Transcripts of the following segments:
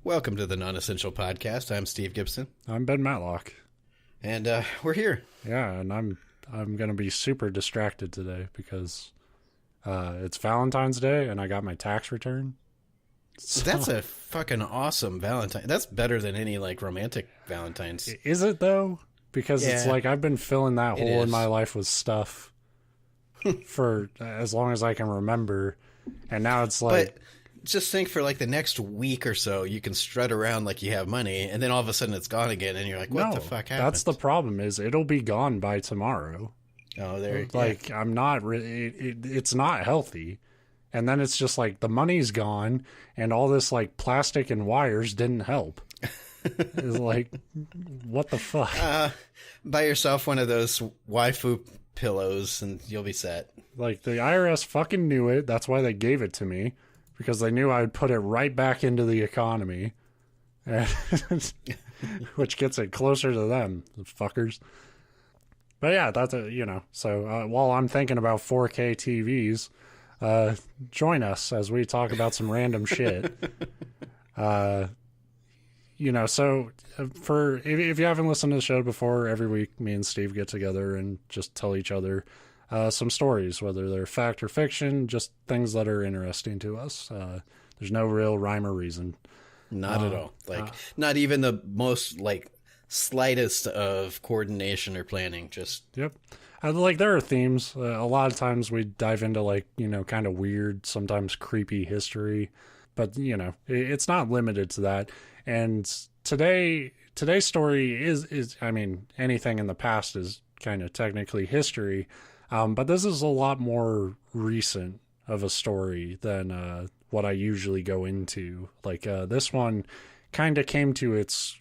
Welcome to the Non-Essential Podcast. I'm Steve Gibson. I'm Ben Matlock. And we're here. Yeah, and I'm going to be super distracted today because it's Valentine's Day and I got my tax return. So, that's a fucking awesome Valentine. That's better than any, romantic Valentine's. Is it, though? Because it's like I've been filling that hole in my life with stuff for as long as I can remember. And now it's like... But just think for the next week or so, you can strut around like you have money, and then all of a sudden it's gone again, and you're like, what the fuck happened? That's the problem, is it'll be gone by tomorrow. Oh, there. I'm not really... It's not healthy. And then it's just the money's gone, and all this plastic and wires didn't help. It's what the fuck? Buy yourself one of those waifu pillows, and you'll be set. The IRS fucking knew it. That's why they gave it to me. Because they knew I'd put it right back into the economy, which gets it closer to them, the fuckers. But yeah, that's So while I'm thinking about 4K TVs, join us as we talk about some random shit. So if you haven't listened to the show before, every week me and Steve get together and just tell each other some stories, whether they're fact or fiction, just things that are interesting to us. There's no real rhyme or reason. Not at all. Not even the most, slightest of coordination or planning. Just... Yep. There are themes. A lot of times we dive into, kind of weird, sometimes creepy history. But, it's not limited to that. And today's story is anything in the past is kind of technically history. But this is a lot more recent of a story than what I usually go into. This one kind of came to its,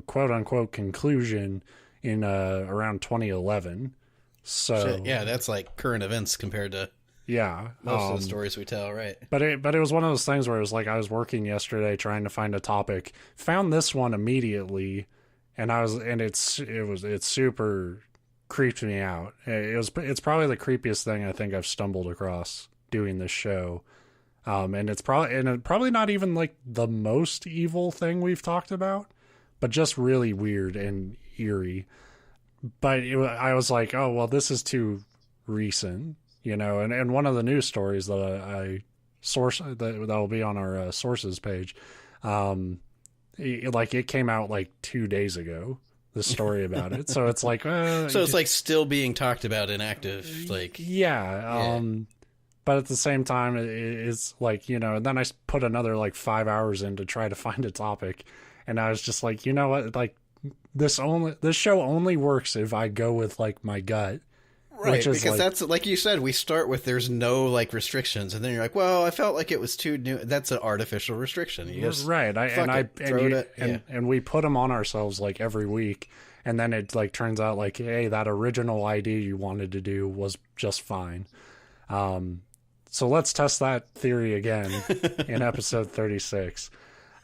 quote-unquote conclusion in around 2011. So shit, yeah, that's current events compared to most of the stories we tell, right? But it was one of those things where it was I was working yesterday trying to find a topic, found this one immediately, and it's super... creeped me out. It's probably the creepiest thing I think I've stumbled across doing this show, and it's probably not even the most evil thing we've talked about, but just really weird and eerie. But I was like, oh well, this is too recent, And one of the news stories that I source that will be on our sources page, it came out 2 days ago. The story about it, so it's so it's still being talked about in active, but at the same time, it's and then I put another 5 hours in to try to find a topic, and I was just what, this show only works if I go with my gut. Right, because that's like you said, we start with there's no restrictions, and then you're well, I felt like it was too new. That's an artificial restriction. You just and we put them on ourselves every week, and then it turns out hey, that original idea you wanted to do was just fine. So let's test that theory again in episode 36.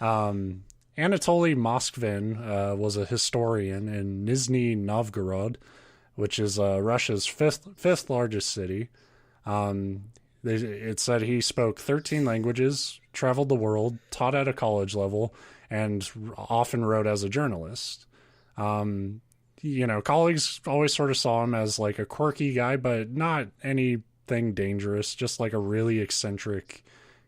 Anatoly Moskvin was a historian in Nizhny Novgorod, which is Russia's fifth largest city. It said he spoke 13 languages, traveled the world, taught at a college level, and often wrote as a journalist. Colleagues always sort of saw him as a quirky guy, but not anything dangerous, just a really eccentric,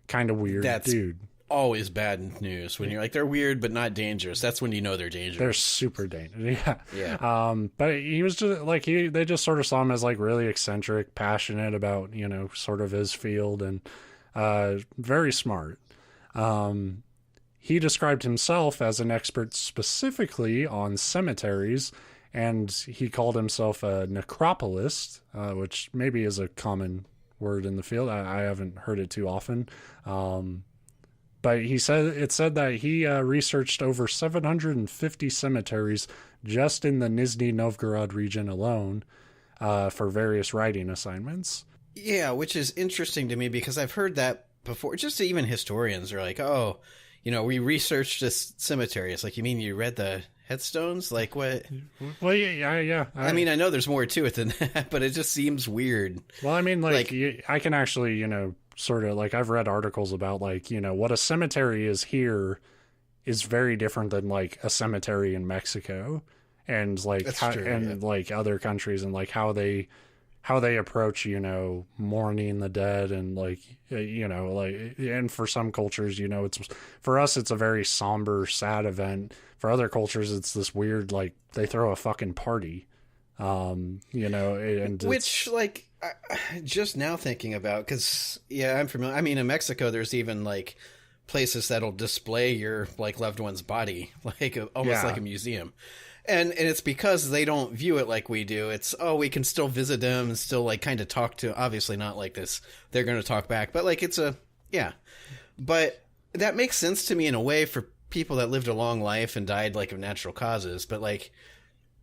kind of weird dude. Always bad news when you're they're weird but not dangerous. That's when you know they're dangerous. They're super dangerous. Yeah. But he was just they just sort of saw him as really eccentric, passionate about sort of his field, and very smart. He described himself as an expert specifically on cemeteries, and he called himself a necropolist, which maybe is a common word in the field. I haven't heard it too often. But it said that he researched over 750 cemeteries just in the Nizhny Novgorod region alone for various writing assignments. Yeah, which is interesting to me because I've heard that before. Just even historians are oh, we researched this cemetery. It's you mean you read the headstones? What? Well, yeah. I mean, I know there's more to it than that, but it just seems weird. Well, I mean, I can actually, sort of I've read articles about what a cemetery is here is very different than like a cemetery in Mexico, and like like other countries, and like how they approach, you know, mourning the dead, and like, you know, like, and for some cultures, you know, for us it's a very somber, sad event. For other cultures it's this weird, like, they throw a fucking party, you know, and which, like, just now thinking about, because I'm familiar. I mean, in Mexico there's even like places that'll display your like loved one's body, like almost like a museum. And it's because they don't view it like we do. It's, we can still visit them and still like kind of talk to, obviously not like this, they're going to talk back, but like but that makes sense to me in a way for people that lived a long life and died like of natural causes. But like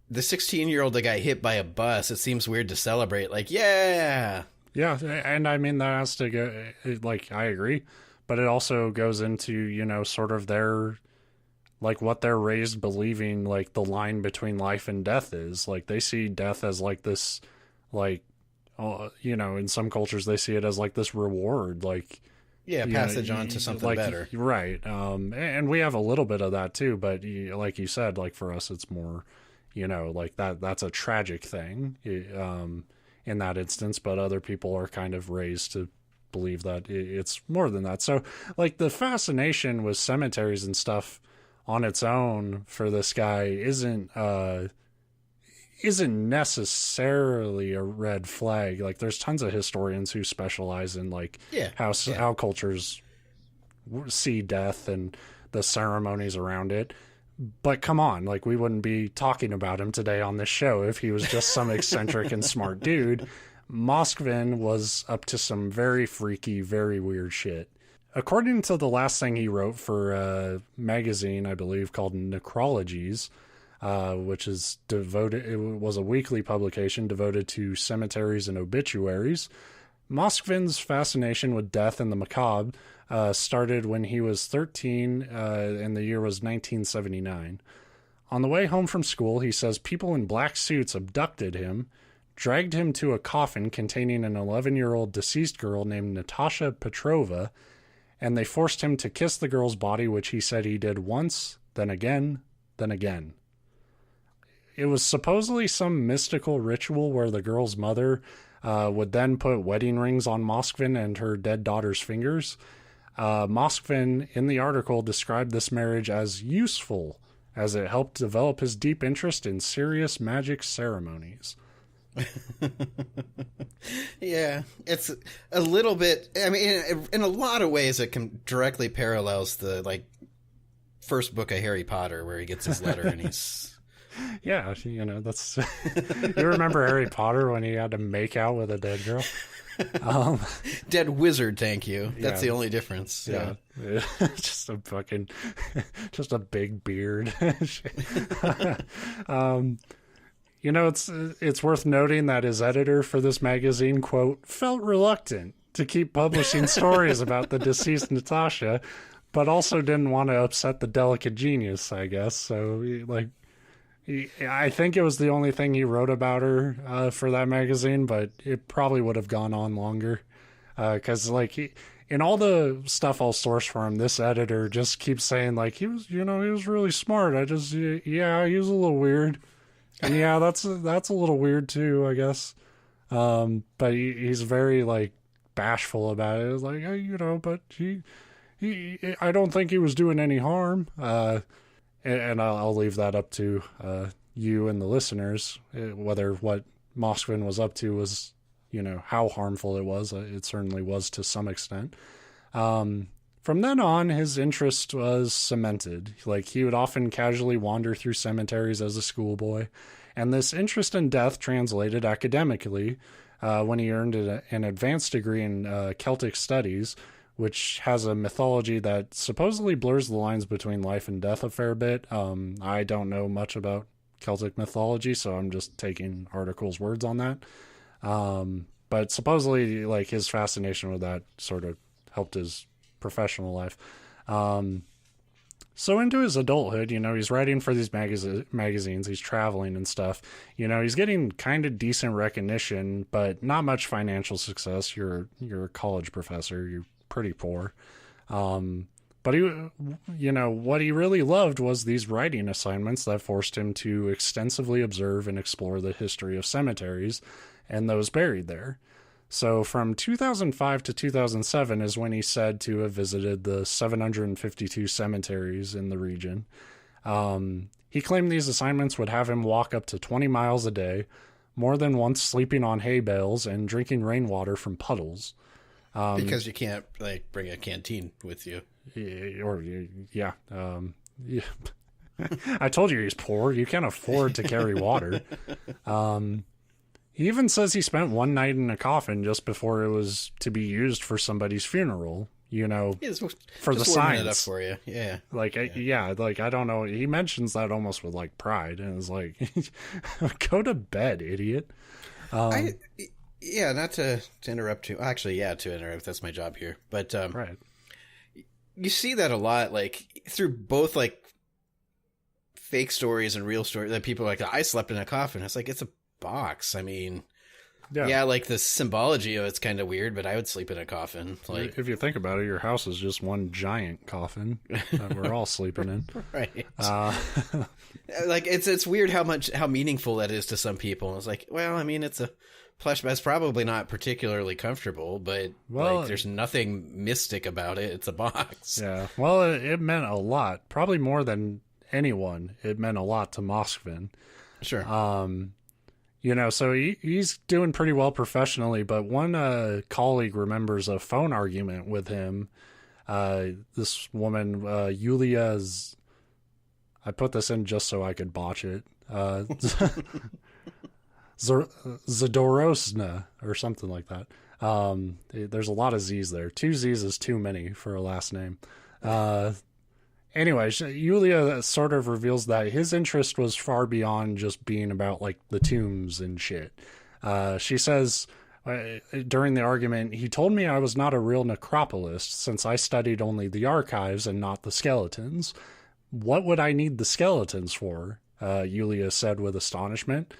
the 16-year-old that got hit by a bus, it seems weird to celebrate. Like, yeah. And I mean, that has to go, like, I agree, but it also goes into, you know, sort of their, like, what they're raised believing, like, the line between life and death is. Like, they see death as, like, this, like, you know, in some cultures, they see it as, like, this reward, like... Yeah, passage on to something like, better. Right. And we have a little bit of that, too, but like you said, like, for us, it's more, you know, like, that's a tragic thing in that instance, but other people are kind of raised to believe that it's more than that. So, like, the fascination with cemeteries and stuff on its own for this guy isn't necessarily a red flag. Like, there's tons of historians who specialize in like how cultures see death and the ceremonies around it. But come on, like, we wouldn't be talking about him today on this show if he was just some eccentric and smart dude. Moskvin was up to some very freaky, very weird shit. According to the last thing he wrote for a magazine, I believe, called Necrologies, which is devoted, it was a weekly publication devoted to cemeteries and obituaries. Moskvin's fascination with death and the macabre started when he was 13, and the year was 1979. On the way home from school, he says people in black suits abducted him, dragged him to a coffin containing an 11-year-old deceased girl named Natasha Petrova, and they forced him to kiss the girl's body, which he said he did once, then again, then again. It was supposedly some mystical ritual where the girl's mother would then put wedding rings on Moskvin and her dead daughter's fingers. Moskvin, in the article, described this marriage as useful, as it helped develop his deep interest in serious magic ceremonies. Yeah, it's a little bit, I mean, in a lot of ways it can directly parallels the like first book of Harry Potter where he gets his letter and he's yeah, you know, that's you remember Harry Potter when he had to make out with a dead girl? Dead wizard, thank you. That's the only difference. Yeah. Just a fucking just a big beard. You know, it's worth noting that his editor for this magazine, quote, felt reluctant to keep publishing stories about the deceased Natasha, but also didn't want to upset the delicate genius, I guess. So, like, I think it was the only thing he wrote about her for that magazine, but it probably would have gone on longer. Because, like, in all the stuff I'll source for him, this editor just keeps saying, like, he was really smart. He was a little weird. And yeah, that's a little weird too, I guess. But he's very like bashful about it. It's like, hey, you know, but he I don't think he was doing any harm. And I'll leave that up to you and the listeners, whether what Moskvin was up to was, you know, how harmful it was. It certainly was to some extent. From then on, his interest was cemented. Like, he would often casually wander through cemeteries as a schoolboy, and this interest in death translated academically when he earned an advanced degree in Celtic studies, which has a mythology that supposedly blurs the lines between life and death a fair bit. I don't know much about Celtic mythology, so I'm just taking articles' words on that. But supposedly, like, his fascination with that sort of helped his professional life. So into his adulthood, you know, he's writing for these magazines, he's traveling and stuff. You know, he's getting kind of decent recognition, but not much financial success. You're a college professor, you're pretty poor. But he, what he really loved was these writing assignments that forced him to extensively observe and explore the history of cemeteries and those buried there. So from 2005 to 2007 is when he's said to have visited the 752 cemeteries in the region. He claimed these assignments would have him walk up to 20 miles a day, more than once sleeping on hay bales and drinking rainwater from puddles. Because you can't bring a canteen with you. Yeah. I told you he's poor. You can't afford to carry water. He even says he spent one night in a coffin just before it was to be used for somebody's funeral. For the signs. It up for you. Yeah. I don't know. He mentions that almost with pride, and it's like, go to bed, idiot. Not to interrupt you. Actually, to interrupt. That's my job here. But right. You see that a lot, through both fake stories and real stories. That people are I slept in a coffin. It's it's a box. I mean, the symbology of it's kind of weird, but I would sleep in a coffin. If you think about it, your house is just one giant coffin that we're all sleeping in. Right. It's weird how meaningful that is to some people. It's it's a plush, but it's probably not particularly comfortable, but there's nothing mystic about it. It's a box. Yeah. Well, it meant a lot, probably more than anyone. It meant a lot to Moskvin. Sure. So he's doing pretty well professionally, but one colleague remembers a phone argument with him. This woman, Yulia's, I put this in just so I could botch it. Zadorosna or something like that. There's a lot of Z's there. 2 Z's is too many for a last name. Anyway, Yulia sort of reveals that his interest was far beyond just being about the tombs and shit. She says during the argument, he told me I was not a real necropolist since I studied only the archives and not the skeletons. What would I need the skeletons for? Yulia said with astonishment.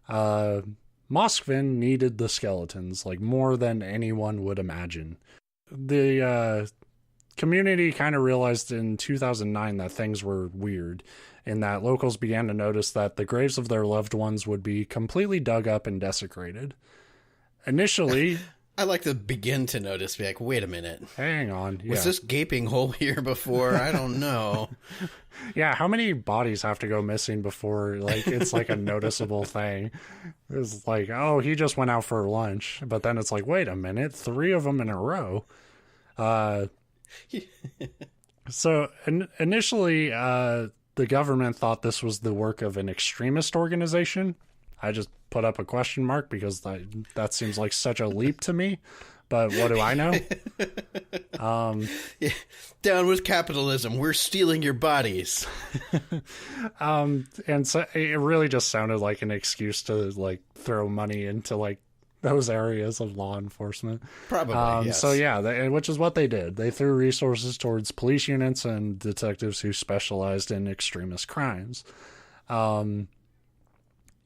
Moskvin needed the skeletons more than anyone would imagine. The community kind of realized in 2009 that things were weird, and that locals began to notice that the graves of their loved ones would be completely dug up and desecrated. Initially, I to begin to notice, be wait a minute. Hang on. Yeah. Was this gaping hole here before? I don't know. Yeah, how many bodies have to go missing before it's a noticeable thing? It's oh, he just went out for lunch, but then it's wait a minute, 3 of them in a row. So initially, the government thought this was the work of an extremist organization. I just put up a question mark because that seems like such a leap to me. But what do I know? Down with capitalism. We're stealing your bodies. And so it really just sounded like an excuse to throw money into those areas of law enforcement. Probably, yes. So which is what they did. They threw resources towards police units and detectives who specialized in extremist crimes.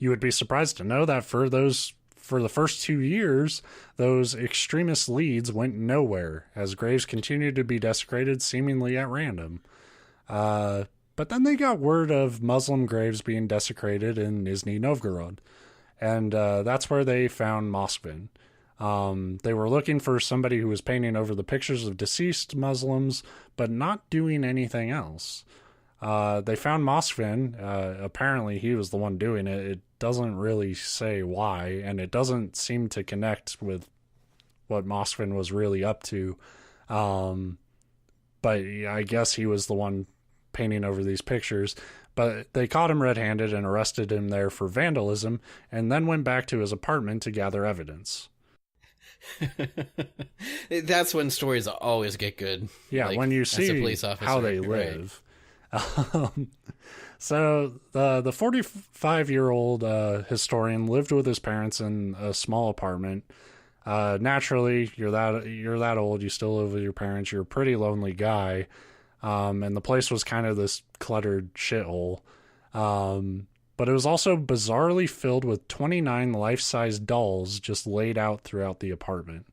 You would be surprised to know that for the first 2 years, those extremist leads went nowhere as graves continued to be desecrated seemingly at random. But then they got word of Muslim graves being desecrated in Nizhny Novgorod. And that's where they found Moskvin. They were looking for somebody who was painting over the pictures of deceased Muslims, but not doing anything else. They found Moskvin. Apparently he was the one doing it. It doesn't really say why, and it doesn't seem to connect with what Moskvin was really up to. But I guess he was the one painting over these pictures. But they caught him red-handed and arrested him there for vandalism, and then went back to his apartment to gather evidence. That's when stories always get good. Yeah, when you see how they live. Right. So the 45-year-old historian lived with his parents in a small apartment. Naturally, you're that old, you still live with your parents, you're a pretty lonely guy. And the place was kind of this cluttered shithole. But it was also bizarrely filled with 29 life-size dolls just laid out throughout the apartment.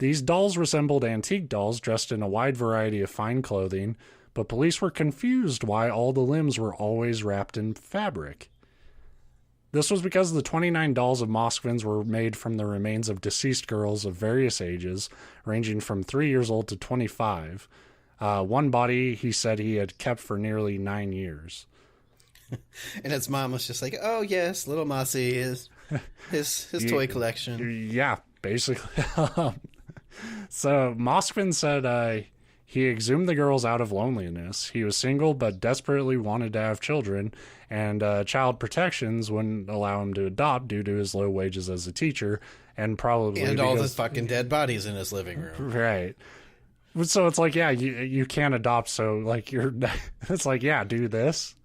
These dolls resembled antique dolls dressed in a wide variety of fine clothing, but police were confused why all the limbs were always wrapped in fabric. This was because the 29 dolls of Moskvin's were made from the remains of deceased girls of various ages, ranging from 3 years old to 25. One body he said he had kept for nearly 9 years. And his mom was just like, "Oh yes, little Mossy is his toy collection." Yeah, basically. So Moskvin said he exhumed the girls out of loneliness. He was single but desperately wanted to have children, and child protections wouldn't allow him to adopt due to his low wages as a teacher, and probably all the fucking dead bodies in his living room. Right. So it's like, yeah, you can't adopt, so like it's like, yeah, do this.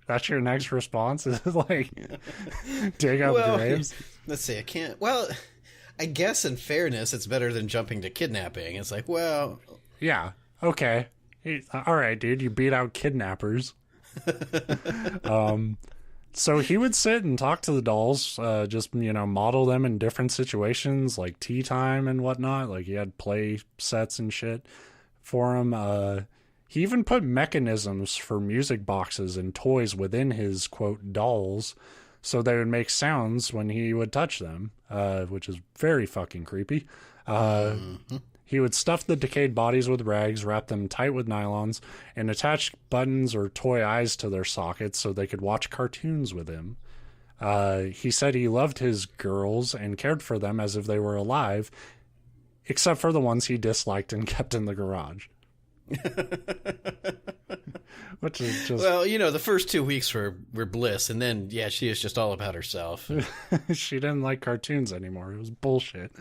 That's your next response? Is like dig up graves? Let's see, I can't. Well, I guess in fairness, it's better than jumping to kidnapping. It's like, well, yeah, okay, all right, dude, you beat out kidnappers. So he would sit and talk to the dolls, just, model them in different situations, like tea time and whatnot. Like, he had play sets and shit for them. He even put mechanisms for music boxes and toys within his, quote, dolls, so they would make sounds when he would touch them, which is very fucking creepy. He would stuff the decayed bodies with rags, wrap them tight with nylons, and attach buttons or toy eyes to their sockets so they could watch cartoons with him. He said he loved his girls and cared for them as if they were alive, except for the ones he disliked and kept in the garage. Which is just... Well, the first 2 weeks were bliss, and then, yeah, she is just all about herself. She didn't like cartoons anymore. It was bullshit.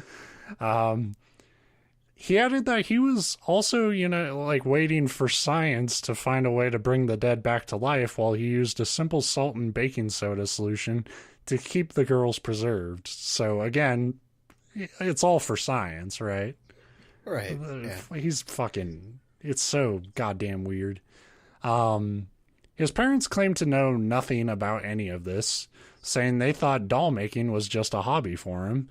He added that he was also, waiting for science to find a way to bring the dead back to life while he used a simple salt and baking soda solution to keep the girls preserved. So, again, it's all for science, right? Right. Yeah. He's fucking... It's so goddamn weird. His parents claimed to know nothing about any of this, saying they thought doll making was just a hobby for him,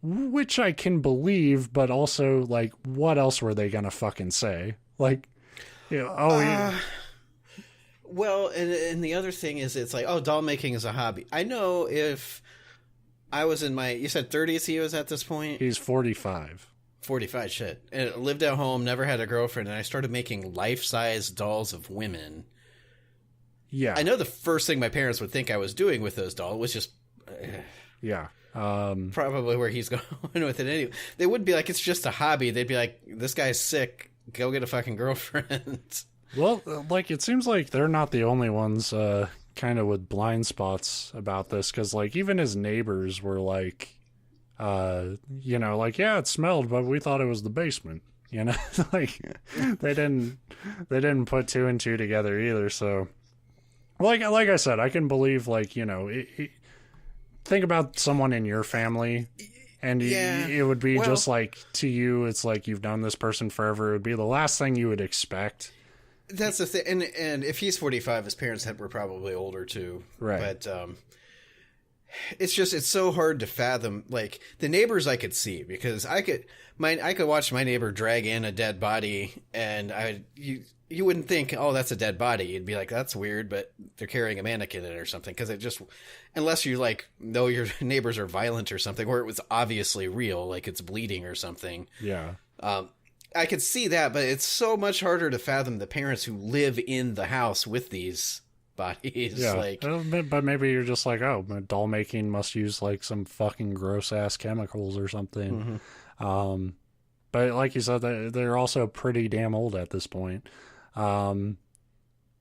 which I can believe, but also, like, what else were they gonna fucking say? Like, yeah. Well, and the other thing is, it's like, oh, doll making is a hobby. I know if I was in you said 30s he was at this point? He's 45. 45, shit. And lived at home, never had a girlfriend, and I started making life-size dolls of women. Yeah. I know the first thing my parents would think I was doing with those dolls was just... yeah. Probably where he's going with it anyway. They wouldn't be like, it's just a hobby. They'd be like, this guy's sick. Go get a fucking girlfriend. Well, like, it seems like they're not the only ones kind of with blind spots about this, because, like, even his neighbors were like... yeah, it smelled, but we thought it was the basement, like they didn't put two and two together either. So like I said, I can believe, like, think about someone in your family, and it would be just like, to you, it's like you've known this person forever. It would be the last thing you would expect. That's the thing. And if he's 45, his parents were probably older too. Right. But, it's so hard to fathom. Like, the neighbors I could see, because I could watch my neighbor drag in a dead body, and you wouldn't think, oh, that's a dead body. You'd be like, that's weird, but they're carrying a mannequin in it or something. Because it just, unless you like know your neighbors are violent or something, or it was obviously real, like it's bleeding or something. Yeah. I could see that, but it's so much harder to fathom the parents who live in the house with these bodies. Yeah, like, but maybe you're just like, oh, doll making must use like some fucking gross ass chemicals or something. Mm-hmm. But like you said, they're also pretty damn old at this point.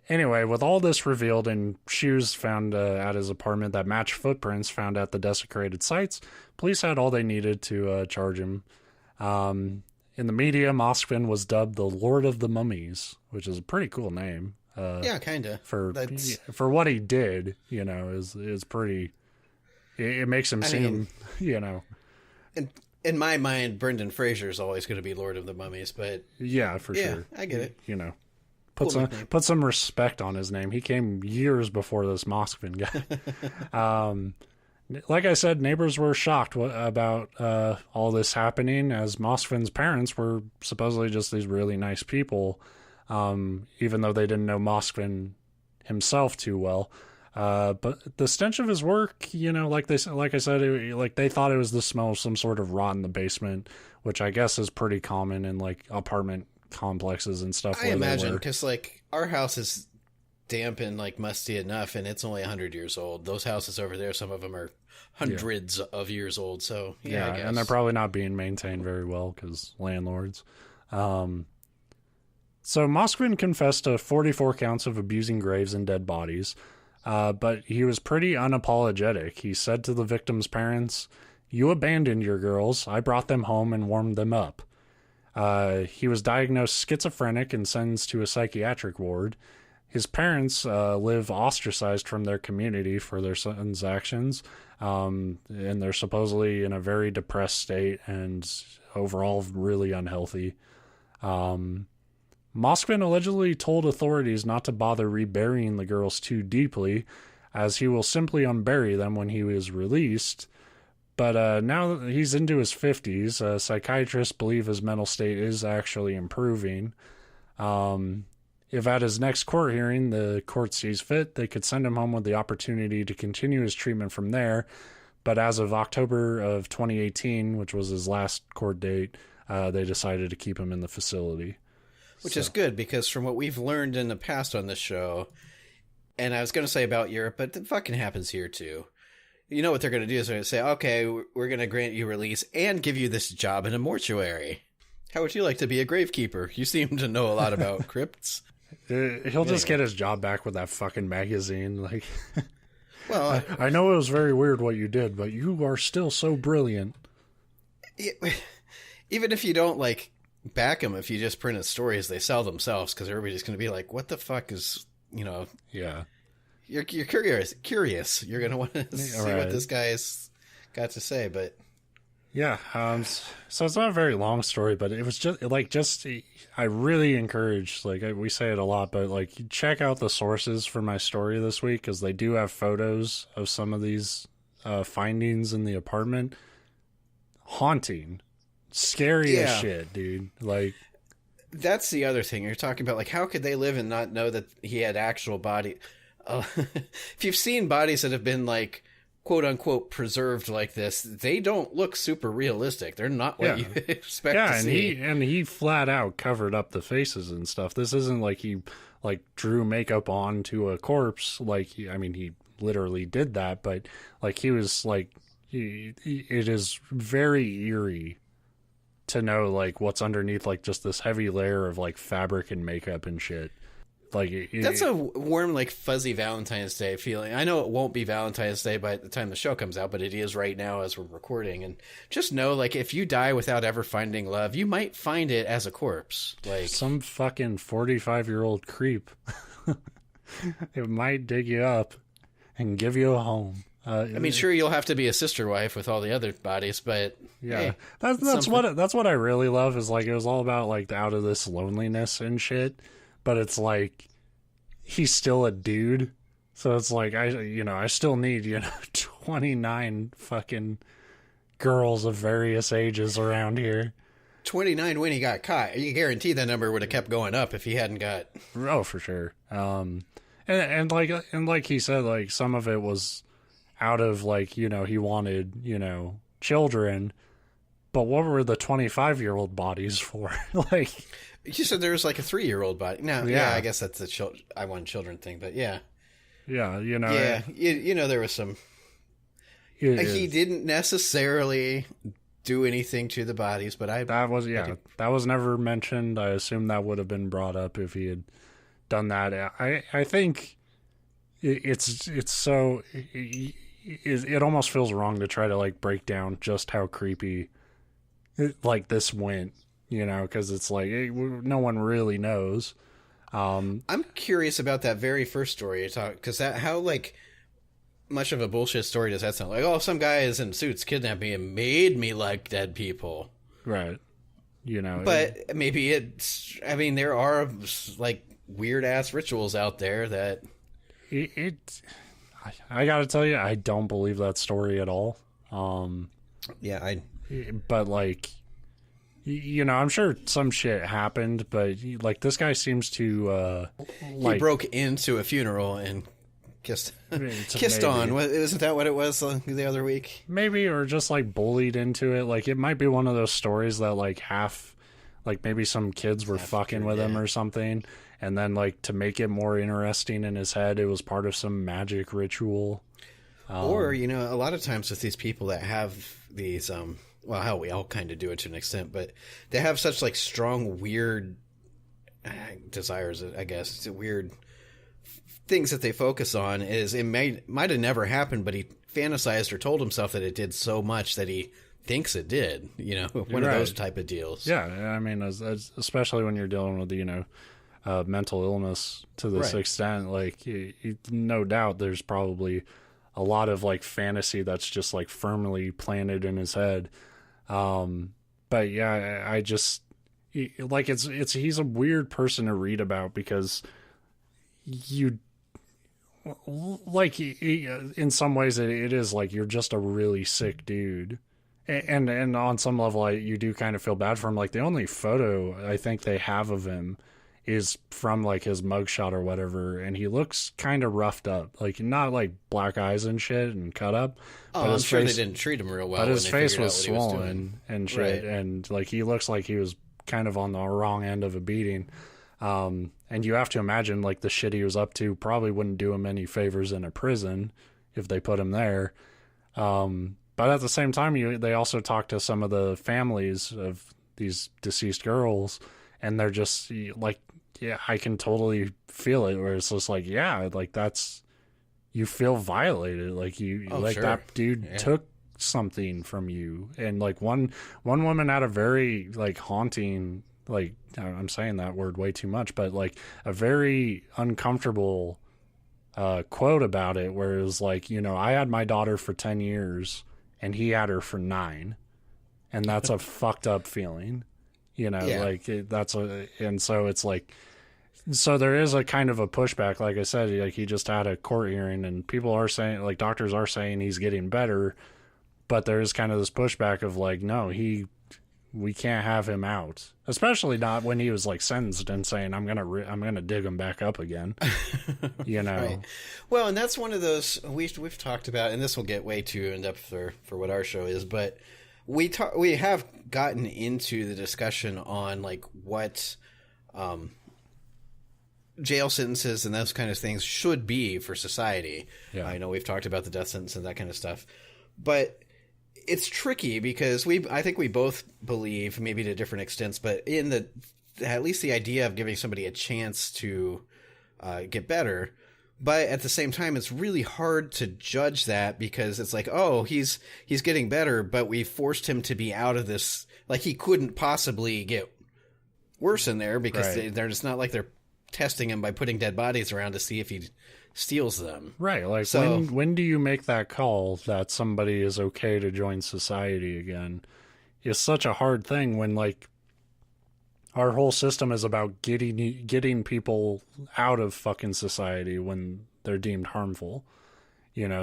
Anyway, with all this revealed and shoes found at his apartment that match footprints found at the desecrated sites, police had all they needed to charge him. In the media, Moskvin was dubbed the Lord of the Mummies, which is a pretty cool name. Yeah, kind of. For what he did, is pretty... It makes him seem, In my mind, Brendan Fraser is always going to be Lord of the Mummies, but... Yeah, for sure. I get it. Put some respect on his name. He came years before this Moskvin guy. like I said, neighbors were shocked about all this happening, as Moskvin's parents were supposedly just these really nice people, even though they didn't know Moskvin himself too well. But the stench of his work, like I said, they thought it was the smell of some sort of rot in the basement, which I guess is pretty common in like apartment complexes and stuff. I imagine, because like our house is damp and like musty enough, and it's only 100 years old. Those houses over there, some of them are hundreds of years old. So yeah, I guess. And they're probably not being maintained very well because landlords. So Moskvin confessed to 44 counts of abusing graves and dead bodies, but he was pretty unapologetic. He said to the victims' parents, "You abandoned your girls. I brought them home and warmed them up." He was diagnosed schizophrenic and sentenced to a psychiatric ward. His parents live ostracized from their community for their son's actions, and they're supposedly in a very depressed state and overall really unhealthy. Moskvin allegedly told authorities not to bother reburying the girls too deeply, as he will simply unbury them when he is released. But now that he's into his 50s, psychiatrists believe his mental state is actually improving. If at his next court hearing the court sees fit, they could send him home with the opportunity to continue his treatment from there. But as of October of 2018, which was his last court date, they decided to keep him in the facility. Which is good, because from what we've learned in the past on this show, and I was going to say about Europe, but it fucking happens here too. You know what they're going to do is they're going to say, okay, we're going to grant you release and give you this job in a mortuary. How would you like to be a gravekeeper? You seem to know a lot about crypts. He'll just get his job back with that fucking magazine. Like, well, I know it was very weird what you did, but you are still so brilliant. Even if you don't like back them, if you just print stories, they sell themselves, because everybody's going to be like, what the fuck is, Yeah. You're curious. You're going to want to see what this guy's got to say, but... Yeah, so it's not a very long story, but it was just I really encourage, we say it a lot, but check out the sources for my story this week, because they do have photos of some of these findings in the apartment. Haunting. Scary as shit, dude. That's the other thing. You're talking about, how could they live and not know that he had actual body... if you've seen bodies that have been, quote unquote preserved like this, they don't look super realistic. They're not what you expect to see. And he flat out covered up the faces and stuff. This isn't like he drew makeup onto a corpse. He literally did that, but he was it is very eerie to know what's underneath just this heavy layer of fabric and makeup and shit. That's a warm, fuzzy Valentine's Day feeling. I know it won't be Valentine's Day by the time the show comes out, but it is right now as we're recording. And just know, if you die without ever finding love, you might find it as a corpse. Some fucking 45-year-old creep. It might dig you up and give you a home. Sure, you'll have to be a sister wife with all the other bodies, but yeah, hey, that's what I really love. Is it was all about out of this loneliness and shit. But it's he's still a dude. So it's I still need, 29 fucking girls of various ages around here. 29 when he got caught. You guarantee that number would have kept going up if he hadn't got... Oh, for sure. And like he said, some of it was out of he wanted, children. But what were the 25-year-old bodies for? You said there was a 3-year-old body. No, yeah, I guess that's the I want children thing, but yeah. Yeah, Yeah, there was some... He didn't necessarily do anything to the bodies, but that was never mentioned. I assume that would have been brought up if he had done that. I think it's so... It almost feels wrong to try to break down just how creepy this went. Because it's no one really knows. I'm curious about that very first story you talked, because how much of a bullshit story does that sound? Some guy is in suits, kidnapped me and made me like dead people. Right. But maybe it's... there are weird ass rituals out there that... I gotta tell you, I don't believe that story at all. But like, I'm sure some shit happened, but like this guy seems to he broke into a funeral and kissed on. Isn't that what it was the other week? Maybe, or just like bullied into it. Like it might be one of those stories that like maybe some kids were fucking with him or something, and then like to make it more interesting in his head, it was part of some magic ritual. Or a lot of times with these people that have these well, hell, we all kind of do it to an extent, but they have such like strong, weird desires, I guess. It's weird things that they focus on. Is it might have never happened, but he fantasized or told himself that it did so much that he thinks it did. One of those type of deals. Yeah, I mean, especially when you're dealing with mental illness to this extent, like no doubt, there's probably a lot of like fantasy that's just like firmly planted in his head. But yeah, I just like he's a weird person to read about because you like in some ways it is like you're just a really sick dude, and on some level you do kind of feel bad for him. Like the only photo I think they have of him is from like his mugshot or whatever, and he looks kind of roughed up, like not like black eyes and shit and cut up. But I'm sure they didn't treat him real well. But his face was swollen and shit, and like he looks like he was kind of on the wrong end of a beating. And you have to imagine like the shit he was up to probably wouldn't do him any favors in a prison if they put him there. But at the same time, they also talk to some of the families of these deceased girls, and they're just like, yeah, I can totally feel it, where it's just like, yeah, like that's, you feel violated. Like that dude took something from you. And like one woman had a very like haunting, like I'm saying that word way too much, but like a very uncomfortable quote about it, where it was like, I had my daughter for 10 years and he had her for 9. And that's a fucked up feeling, like and so it's like, so there is a kind of a pushback. Like I said, like he just had a court hearing and people are saying, like doctors are saying he's getting better, but there is kind of this pushback of like, no, we can't have him out, especially not when he was like sentenced and saying, I'm gonna dig him back up again. Right. Well, and that's one of those we've talked about, and this will get way too in depth for what our show is, but we have gotten into the discussion on like what jail sentences and those kind of things should be for society. Yeah. I know we've talked about the death sentence and that kind of stuff, but it's tricky because I think we both believe, maybe to different extents, but in at least the idea of giving somebody a chance to get better. But at the same time, it's really hard to judge that because it's like, oh, he's getting better, but we forced him to be out of this. Like he couldn't possibly get worse in there because they're just not like they're testing him by putting dead bodies around to see if he steals them. Right. Like so, when do you make that call that somebody is okay to join society again? It's such a hard thing when like our whole system is about getting people out of fucking society when they're deemed harmful,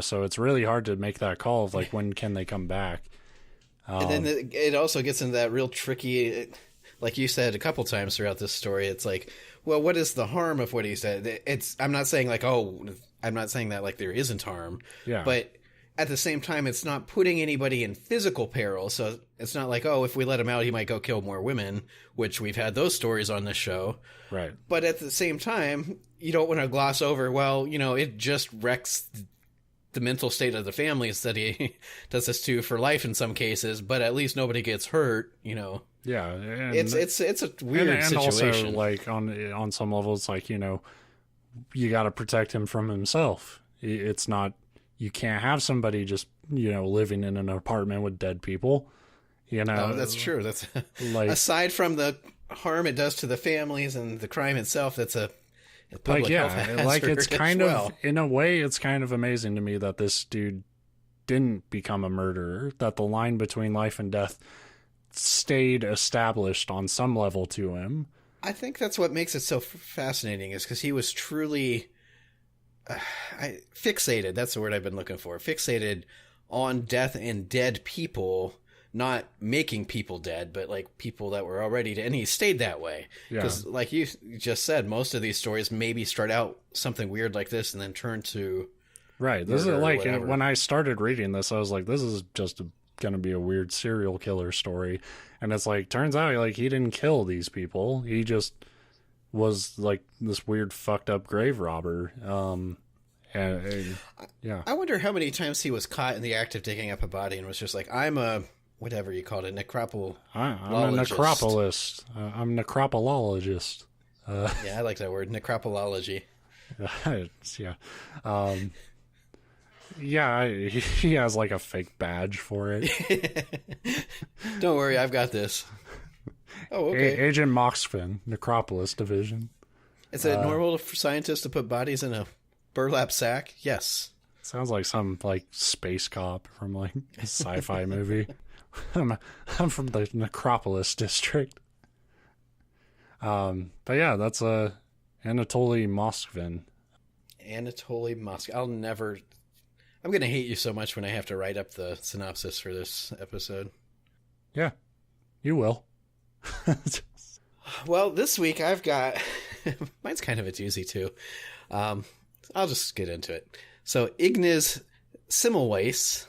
so it's really hard to make that call of like, when can they come back? And then it also gets into that real tricky, like you said a couple times throughout this story, it's like, well, what is the harm of what he said? I'm not saying like, I'm not saying that like there isn't harm, but at the same time, it's not putting anybody in physical peril. So it's not like, if we let him out, he might go kill more women, which we've had those stories on this show. Right. But at the same time, you don't want to gloss over, well, it just wrecks the mental state of the families that he does this to for life in some cases, but at least nobody gets hurt, Yeah, and it's a weird situation. Also, like on some levels, like you got to protect him from himself. It's not, you can't have somebody just living in an apartment with dead people. Oh, that's true. That's like, aside from the harm it does to the families and the crime itself, that's a public health hazard. Like it's kind of, in a way, it's kind of amazing to me that this dude didn't become a murderer. That the line between life and death stayed established on some level to him. I think that's what makes it so fascinating, is because he was truly fixated. That's the word I've been looking for. Fixated on death and dead people, not making people dead, but like people that were already dead. And he stayed that way. Because like you just said, most of these stories maybe start out something weird like this and then turn to... Right. This is like, when I started reading this, I was like, this is just going to be a weird serial killer story. And it's like, turns out like he didn't kill these people. He just was like this weird fucked up grave robber. Yeah. I wonder how many times he was caught in the act of digging up a body and was just like, I'm a, whatever you called it, necropologist. I'm a necropolist. I'm a necropologist. Yeah, I like that word, necropology. Yeah. Yeah, he has like a fake badge for it. Don't worry, I've got this. Oh, okay. Agent Moskvin, Necropolis Division. Is it normal for scientists to put bodies in a burlap sack? Yes. Sounds like some like space cop from like a sci-fi movie. I'm from the Necropolis district. But yeah, that's Anatoly Moskvin. Anatoly Moskvin. I'm going to hate you so much when I have to write up the synopsis for this episode. Yeah, you will. Well, this week I've got... mine's kind of a doozy, too. I'll just get into it. So, Ignaz Semmelweis,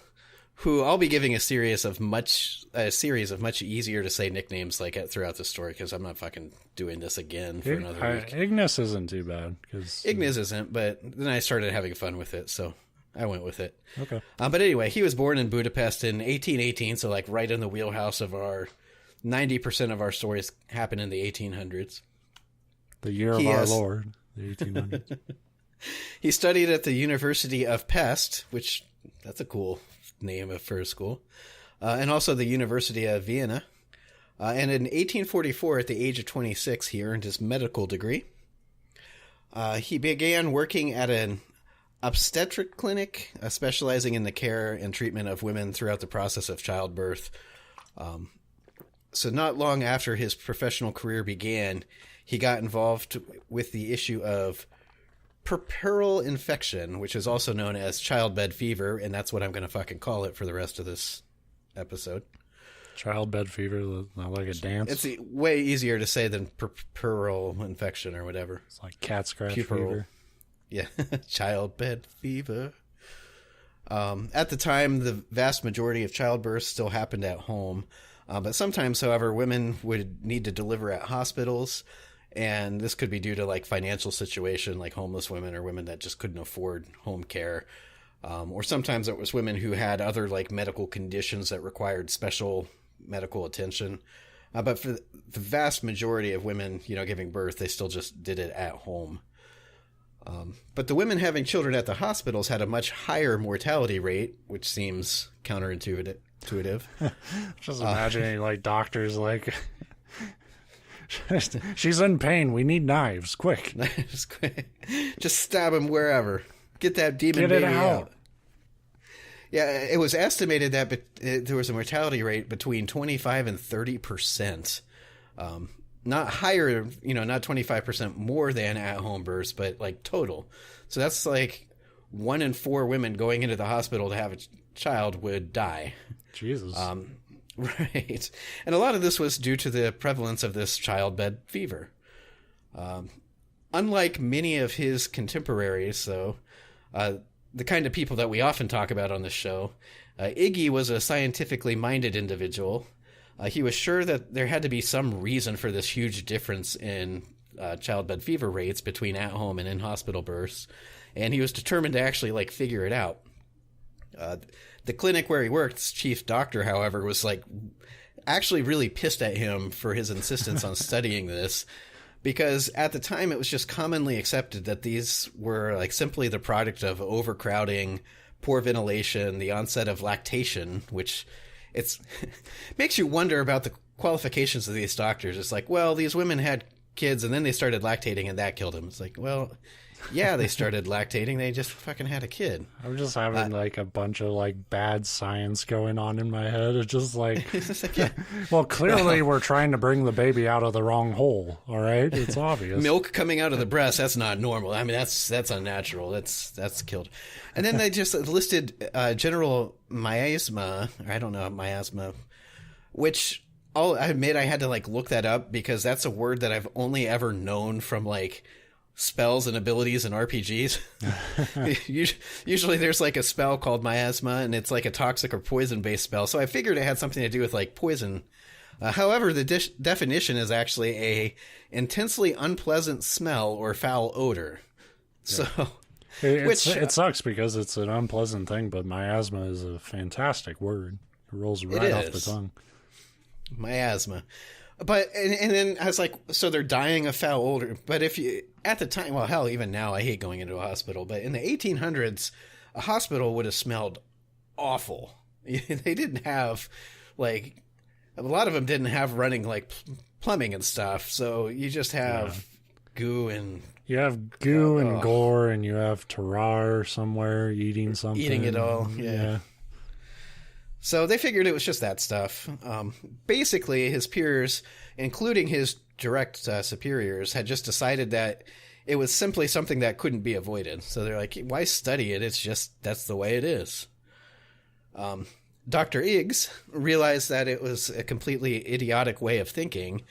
who I'll be giving a series of much easier to say nicknames like throughout the story, because I'm not fucking doing this again for another week. Ignaz isn't too bad. Ignaz isn't, but then I started having fun with it, so I went with it. Okay. But anyway, he was born in Budapest in 1818, so like right in the wheelhouse of our 90% of our stories happen in the 1800s. The year of our Lord, the 1800s. He studied at the University of Pest, which that's a cool name for a school, and also the University of Vienna. And in 1844, at the age of 26, he earned his medical degree. He began working at an obstetric clinic, specializing in the care and treatment of women throughout the process of childbirth. So not long after his professional career began, he got involved with the issue of puerperal infection, which is also known as childbed fever, and that's what I'm going to fucking call it for the rest of this episode. Childbed fever, like a dance? It's way easier to say than puerperal infection or whatever. It's like cat scratch fever. Yeah, childbed fever. At the time, the vast majority of childbirths still happened at home. But sometimes, however, women would need to deliver at hospitals. And this could be due to like financial situation, like homeless women or women that just couldn't afford home care. Or sometimes it was women who had other like medical conditions that required special medical attention. But for the vast majority of women, giving birth, they still just did it at home. But the women having children at the hospitals had a much higher mortality rate, which seems counterintuitive. Just imagining like doctors like... She's in pain. We need knives. Quick. Just stab him wherever. Get that demon baby out. Yeah, it was estimated that there was a mortality rate between 25 and 30%. Not higher, not 25% more than at-home births, but like total. So that's like 1 in 4 women going into the hospital to have a child would die. Jesus. Right. And a lot of this was due to the prevalence of this childbed fever. Unlike many of his contemporaries, though, the kind of people that we often talk about on this show, Iggy was a scientifically minded individual. He was sure that there had to be some reason for this huge difference in childbed fever rates between at-home and in-hospital births, and he was determined to actually figure it out. The clinic where he worked, his chief doctor, however, was actually really pissed at him for his insistence on studying this, because at the time it was just commonly accepted that these were simply the product of overcrowding, poor ventilation, the onset of lactation, which makes you wonder about the qualifications of these doctors. It's these women had kids and then they started lactating and that killed them. It's Yeah, they started lactating. They just fucking had a kid. I'm just having like a bunch of like bad science going on in my head. It's just like, well, clearly we're trying to bring the baby out of the wrong hole. All right, it's obvious. Milk coming out of the breast, that's not normal. I mean, that's unnatural. That's killed. And then they just listed general miasma. I don't know, miasma, which I admit I had to like look that up because that's a word that I've only ever known from like spells and abilities in RPGs. Usually there's like a spell called miasma and it's like a toxic or poison based spell. So I figured it had something to do with like poison. However, the definition is actually a intensely unpleasant smell or foul odor. Yeah. So it sucks because it's an unpleasant thing, but miasma is a fantastic word. It rolls right off the tongue. Miasma. But, and then I was like, so they're dying of foul odor. But if you, at the time, well, hell, even now, I hate going into a hospital. But in the 1800s, a hospital would have smelled awful. They didn't have, like, a lot of them didn't have running, like, plumbing and stuff. So you just have goo and... You have goo and gore, and you have terrar somewhere eating something. Eating it all, yeah. So they figured it was just that stuff. Basically, his peers, including his direct superiors, had just decided that it was simply something that couldn't be avoided. So they're like, why study it? It's just, that's the way it is. Dr. Iggs realized that it was a completely idiotic way of thinking,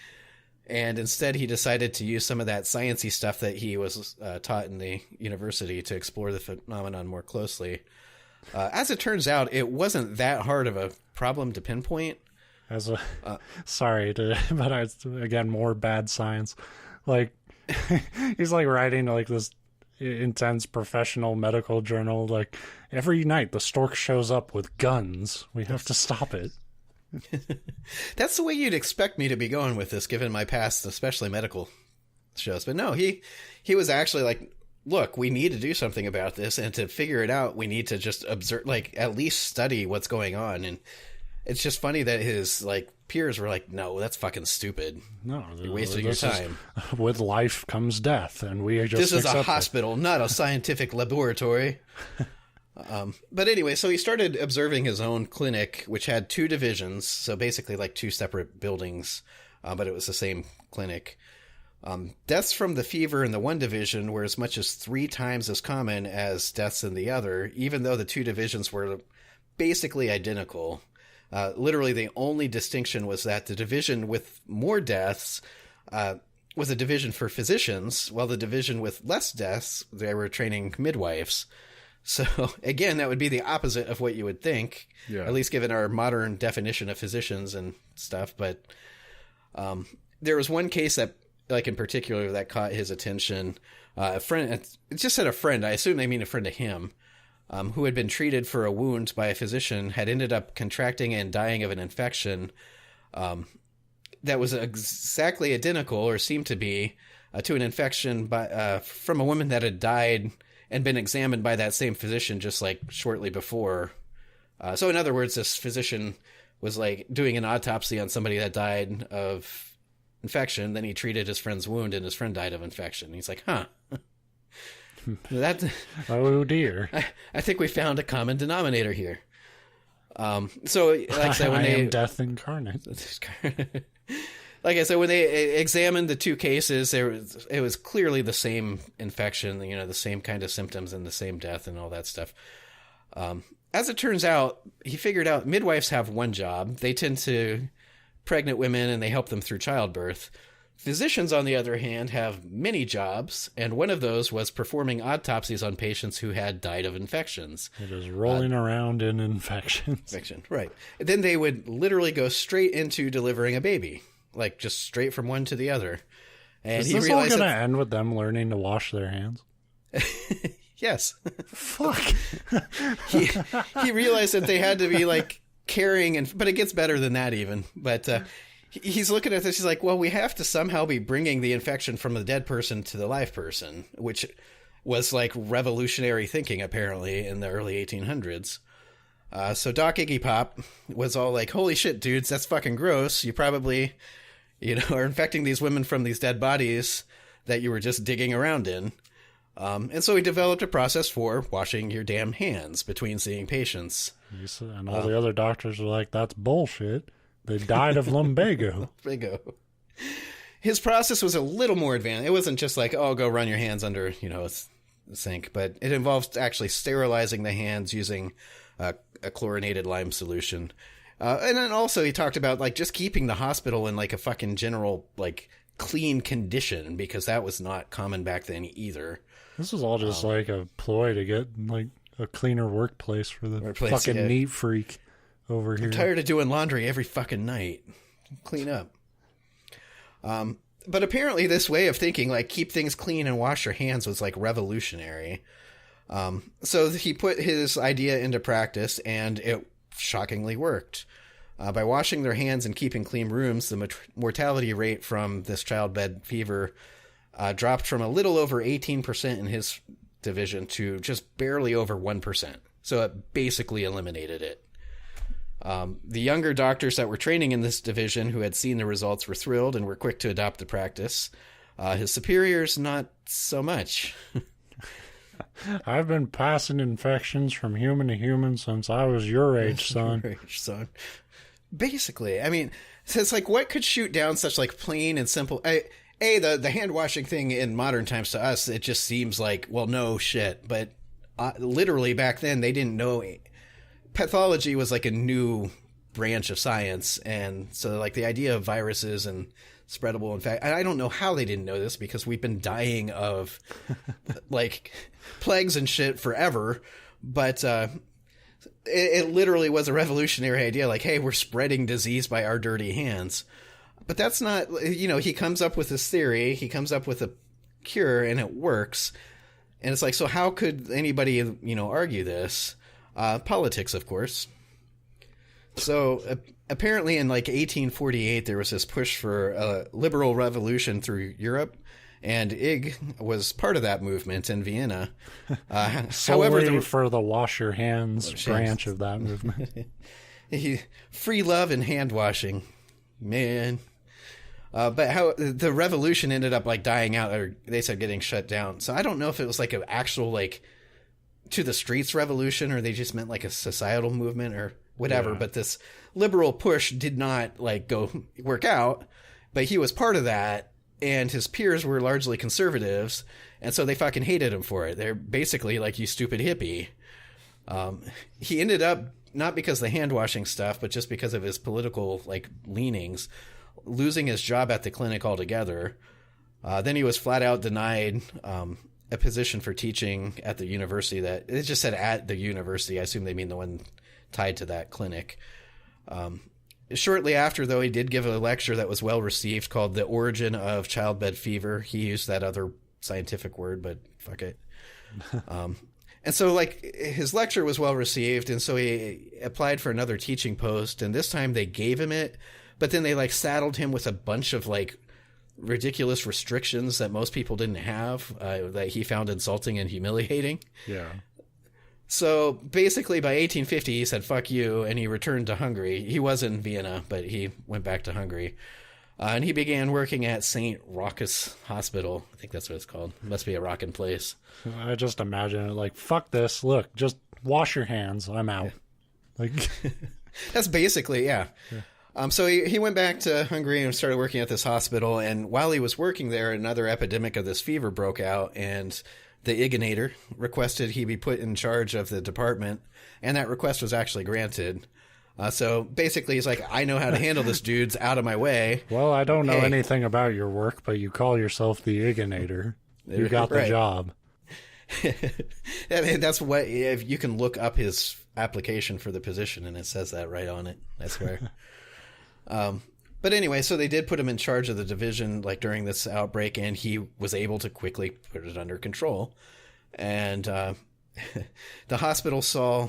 and instead he decided to use some of that sciencey stuff that he was taught in the university to explore the phenomenon more closely. As it turns out, it wasn't that hard of a problem to pinpoint. Sorry, but again, more bad science. Like, he's like writing like this intense professional medical journal. Like, every night the stork shows up with guns. We have to stop it. That's the way you'd expect me to be going with this, given my past, especially medical shows. But no, he was actually like, look, we need to do something about this, and to figure it out, we need to just observe, like, at least study what's going on. And it's just funny that his, like, peers were like, no, that's fucking stupid. No, you're wasting your time. With life comes death, and we just This is a hospital, not a scientific laboratory. But anyway, so he started observing his own clinic, which had 2 divisions, so basically like 2 separate buildings, but it was the same clinic. Deaths from the fever in the one division were as much as 3 times as common as deaths in the other, even though the 2 divisions were basically identical. Literally, the only distinction was that the division with more deaths was a division for physicians, while the division with less deaths, they were training midwives. So, again, that would be the opposite of what you would think, at least given our modern definition of physicians and stuff. But there was one case that, like, in particular, that caught his attention. A friend, it just said a friend, I assume they mean a friend of him, who had been treated for a wound by a physician, had ended up contracting and dying of an infection that was exactly identical, or seemed to be, to an infection from a woman that had died and been examined by that same physician just like shortly before. So in other words, this physician was like doing an autopsy on somebody that died of infection. Then he treated his friend's wound and his friend died of infection. He's like, huh. Oh dear. I think we found a common denominator here. So like I said, when I am death incarnate. Like I said, when they examined the 2 cases, it was clearly the same infection, the same kind of symptoms and the same death and all that stuff. As it turns out, he figured out midwives have one job. They tend to pregnant women and they help them through childbirth. Physicians, on the other hand, have many jobs, and one of those was performing autopsies on patients who had died of infections. It is rolling around in infections. Right. And then they would literally go straight into delivering a baby. Like, just straight from one to the other. And is this all going to end with them learning to wash their hands? Yes. Fuck. He realized that they had to be, like, carrying, but it gets better than that even. But he's looking at this, he's like, well, we have to somehow be bringing the infection from the dead person to the live person, which was, like, revolutionary thinking, apparently, in the early 1800s. So Doc Iggy Pop was all like, holy shit, dudes, that's fucking gross. You probably, are infecting these women from these dead bodies that you were just digging around in. And so he developed a process for washing your damn hands between seeing patients. And all the other doctors were like, that's bullshit. They died of lumbago. Lumbago. His process was a little more advanced. It wasn't just like, oh, go run your hands under, a sink, but it involves actually sterilizing the hands using a chlorinated lime solution. And then also he talked about like just keeping the hospital in like a fucking general like clean condition, because that was not common back then either. This was all just like a ploy to get like a cleaner workplace for the fucking neat freak over here. I'm tired of doing laundry every fucking night. Clean up. But apparently this way of thinking, like keep things clean and wash your hands, was like revolutionary. So he put his idea into practice, and it shockingly worked. By washing their hands and keeping clean rooms, the mortality rate from this childbed fever dropped from a little over 18% in his division to just barely over 1%. So it basically eliminated it. The younger doctors that were training in this division who had seen the results were thrilled and were quick to adopt the practice. His superiors, not so much. I've been passing infections from human to human since I was your age, son. Basically, I mean, so it's like, what could shoot down such like plain and simple? The hand washing thing in modern times to us, it just seems like, well, no shit. But literally back then, they didn't know. Pathology was like a new branch of science, and so like the idea of viruses and spreadable infection, I don't know how they didn't know this, because we've been dying of like plagues and shit forever. But it literally was a revolutionary idea, like, hey, we're spreading disease by our dirty hands. But that's not, he comes up with this theory, he comes up with a cure, and it works. And it's like, so how could anybody, argue this? Politics, of course. So apparently in like 1848, there was this push for a liberal revolution through Europe, and Ig was part of that movement in Vienna. However, for the wash your hands branch of that movement. Free love and hand washing, man. But how the revolution ended up like dying out, or they said getting shut down. So I don't know if it was like an actual like to the streets revolution, or they just meant like a societal movement or whatever. Yeah. But this liberal push did not like go work out, but he was part of that, and his peers were largely conservatives, and so they fucking hated him for it. They're basically like, you stupid hippie. He ended up, not because of the hand washing stuff, but just because of his political like leanings, losing his job at the clinic altogether. Then he was flat out denied a position for teaching at the university. That it just said at the university. I assume they mean the one tied to that clinic. Shortly after, though, he did give a lecture that was well received called The Origin of Childbed Fever. He used that other scientific word, but fuck it. And so like his lecture was well received, and so he applied for another teaching post, and this time they gave him it, but then they like saddled him with a bunch of like ridiculous restrictions that most people didn't have, that he found insulting and humiliating. Yeah. So basically by 1850 he said fuck you, and he returned to Hungary. He was in Vienna, but he went back to Hungary. And he began working at St. Rochus Hospital. I think that's what it's called. It must be a rockin' place. I just imagine it like, fuck this. Look, just wash your hands. I'm out. Yeah. Like that's basically, yeah. So he went back to Hungary and started working at this hospital. And while he was working there, another epidemic of this fever broke out, and the Ignator requested he be put in charge of the department. And that request was actually granted. So basically he's like, I know how to handle this, dude's out of my way. Well, I don't know anything about your work, but you call yourself the Ignator. You got the job. That's what, if you can look up his application for the position, and it says that right on it, I swear. But anyway, so they did put him in charge of the division like during this outbreak, and he was able to quickly put it under control. And the hospital saw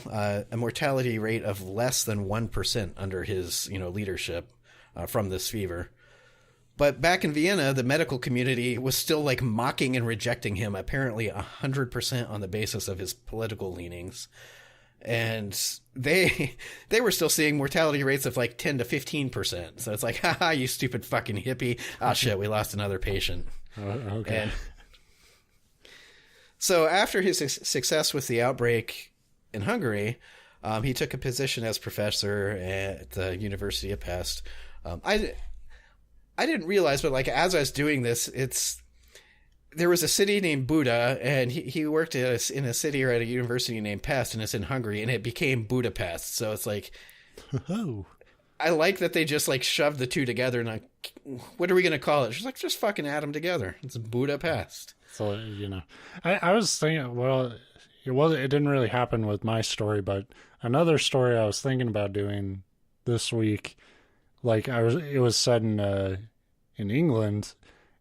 a mortality rate of less than 1% under his leadership from this fever. But back in Vienna, the medical community was still like mocking and rejecting him, apparently 100% on the basis of his political leanings. And they were still seeing mortality rates of like 10 to 15%. So it's like, haha, you stupid fucking hippie. Oh shit, we lost another patient. Okay. So after his success with the outbreak in Hungary, he took a position as professor at the University of Pest. I didn't realize, but like as I was doing this, there was a city named Buda, and he worked in a city or at a university named Pest, and it's in Hungary, and it became Budapest. So it's like, oh, I like that they just like shoved the two together, and like, what are we gonna call it? She's like, just fucking add them together. It's Budapest. So I was thinking, well, it didn't really happen with my story, but another story I was thinking about doing this week, like it was set in England.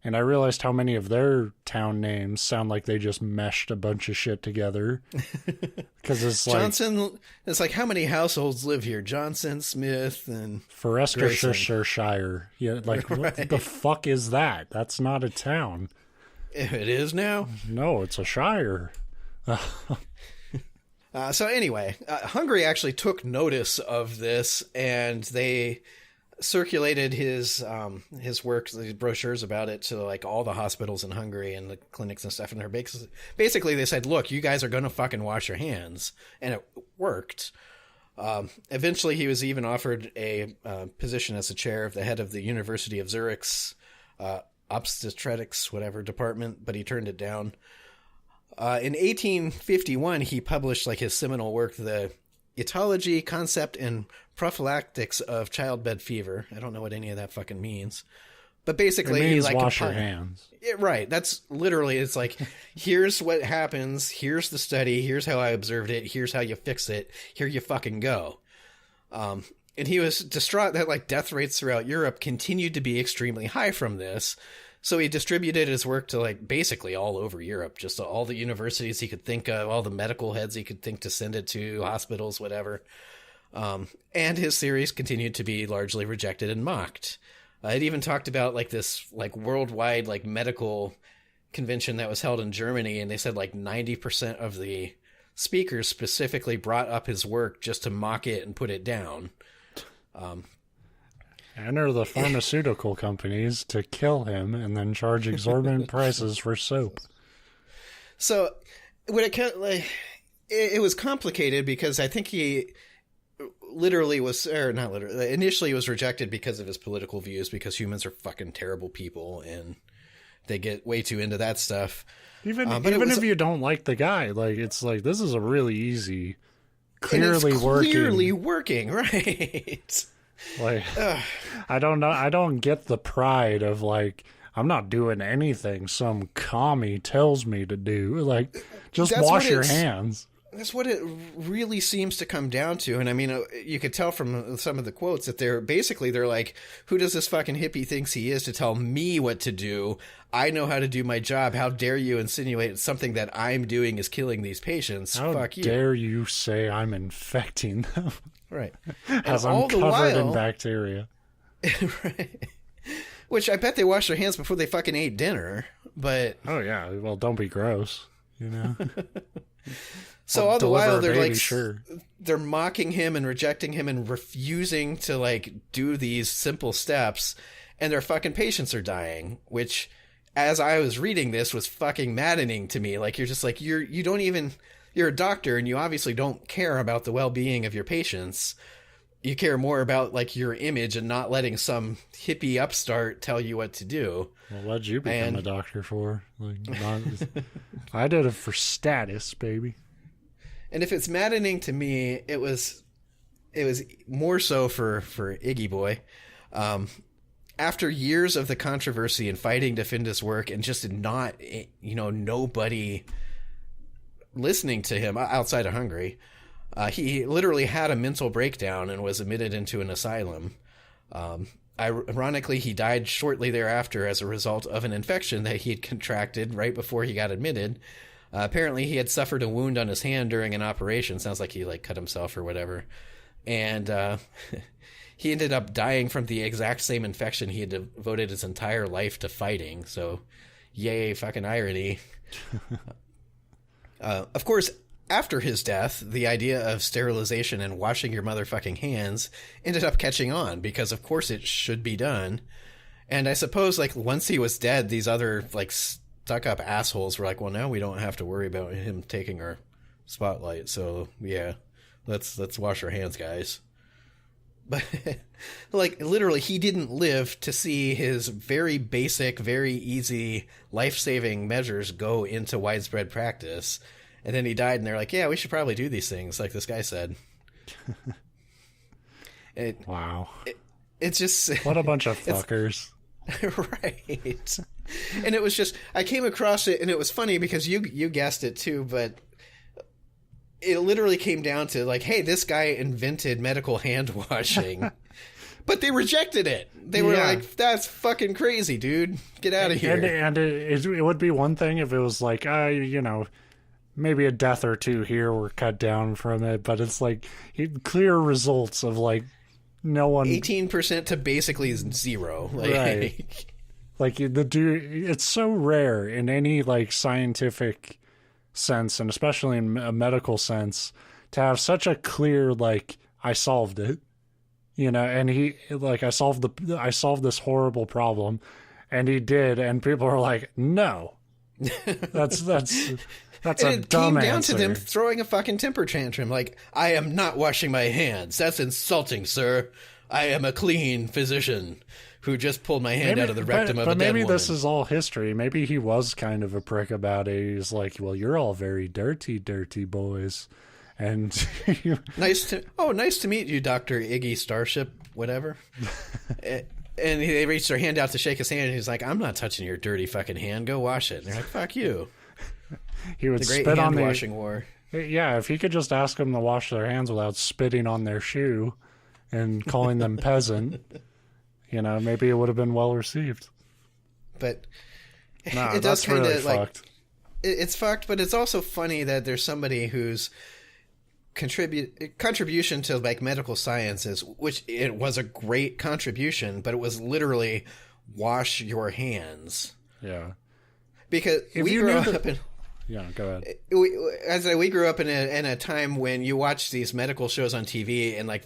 And I realized how many of their town names sound like they just meshed a bunch of shit together. Because it's like... Johnson, it's like, how many households live here? Johnson, Smith, and... Forrestershire. Yeah, like, right. What the fuck is that? That's not a town. It is now? No, it's a shire. So anyway, Hungary actually took notice of this, and they... circulated his work, the brochures about it, to like all the hospitals in Hungary and the clinics and stuff. And they're basically they said, look, you guys are going to fucking wash your hands. And it worked. Eventually he was even offered a position as the chair of the head of the University of Zurich's obstetrics, whatever department, but he turned it down. In 1851, he published like his seminal work, the Etology, Concept, and Prophylactics of Childbed Fever. I don't know what any of that fucking means. But basically, it means he like wash your hands. Right. That's literally, it's like, here's what happens. Here's the study. Here's how I observed it. Here's how you fix it. Here you fucking go. And he was distraught that like death rates throughout Europe continued to be extremely high from this. So he distributed his work to like basically all over Europe, just to all the universities he could think of, all the medical heads he could think to send it to, hospitals, whatever. And his theories continued to be largely rejected and mocked. It even talked about like this like worldwide like medical convention that was held in Germany, and they said like 90% of the speakers specifically brought up his work just to mock it and put it down. Enter the pharmaceutical companies to kill him and then charge exorbitant prices for soap. So when it was complicated because I think he initially was rejected because of his political views, because humans are fucking terrible people and they get way too into that stuff. Even if you don't like the guy, like it's like, this is a really easy, clearly working, right? Like, I don't know. I don't get the pride of like, I'm not doing anything some commie tells me to do. Like, just wash your hands. That's what it really seems to come down to. And I mean, you could tell from some of the quotes that they're like, who does this fucking hippie thinks he is to tell me what to do? I know how to do my job. How dare you insinuate something that I'm doing is killing these patients? Fuck you. How dare you say I'm infecting them? Right. As I'm covered in bacteria. Right. Which I bet they washed their hands before they fucking ate dinner. But oh yeah, well, don't be gross, you know. So all the while they're like, they're mocking him and rejecting him and refusing to like do these simple steps, and their fucking patients are dying. Which, as I was reading this, was fucking maddening to me. Like, you're just like, you're a doctor and you obviously don't care about the well-being of your patients. You care more about like your image and not letting some hippie upstart tell you what to do. Well, what'd you become a doctor for? Like, I did it for status, baby. And if it's maddening to me, it was more so for Iggy Boy. After years of the controversy and fighting to defend his work and just not, nobody listening to him outside of Hungary, he literally had a mental breakdown and was admitted into an asylum. Ironically, he died shortly thereafter as a result of an infection that he had contracted right before he got admitted. Apparently, he had suffered a wound on his hand during an operation. Sounds like he like cut himself or whatever. And he ended up dying from the exact same infection he had devoted his entire life to fighting. So, yay, fucking irony. Of course, after his death, the idea of sterilization and washing your motherfucking hands ended up catching on because, of course, it should be done. And I suppose, like, once he was dead, these other, like, stuck-up assholes were like, well, now we don't have to worry about him taking our spotlight, so yeah, let's wash our hands, guys. But like, literally, he didn't live to see his very basic, very easy life-saving measures go into widespread practice, and then he died, and they're like, yeah, we should probably do these things, like this guy said. Wow. It's just... What a bunch of fuckers. Right. And it was just... I came across it, and it was funny because you guessed it too, but it literally came down to like, hey, this guy invented medical hand washing. But they rejected it. They were like, that's fucking crazy, dude. Get out of here. And it would be one thing if it was like, maybe a death or two here were cut down from it, but it's like clear results of like no one 18% to basically 0. Like, right. Like it's so rare in any like scientific sense, and especially in a medical sense, to have such a clear like I solved it, and he like I solved this horrible problem, and he did, and people are like, no, that's and a it dumb came down answer. to them throwing a fucking temper tantrum. Like, I am not washing my hands. That's insulting, sir. I am a clean physician who just pulled my hand out of the rectum of a dead woman. But maybe this is all history. Maybe he was kind of a prick about it. He's like, well, you're all very dirty, dirty boys. And nice to meet you, Dr. Iggy Starship, whatever. And they reached their hand out to shake his hand, and he's like, I'm not touching your dirty fucking hand. Go wash it. And they're like, fuck you. He would the great spit on the washing war. Yeah, if he could just ask them to wash their hands without spitting on their shoe and calling them peasant, maybe it would have been well received. But no, it does kind of really like fucked. It's fucked. But it's also funny that there's somebody whose contribution to like medical sciences, which it was a great contribution, but it was literally wash your hands. Yeah, because if we grew up in. Yeah, go ahead. We grew up in a time when you watch these medical shows on TV, and like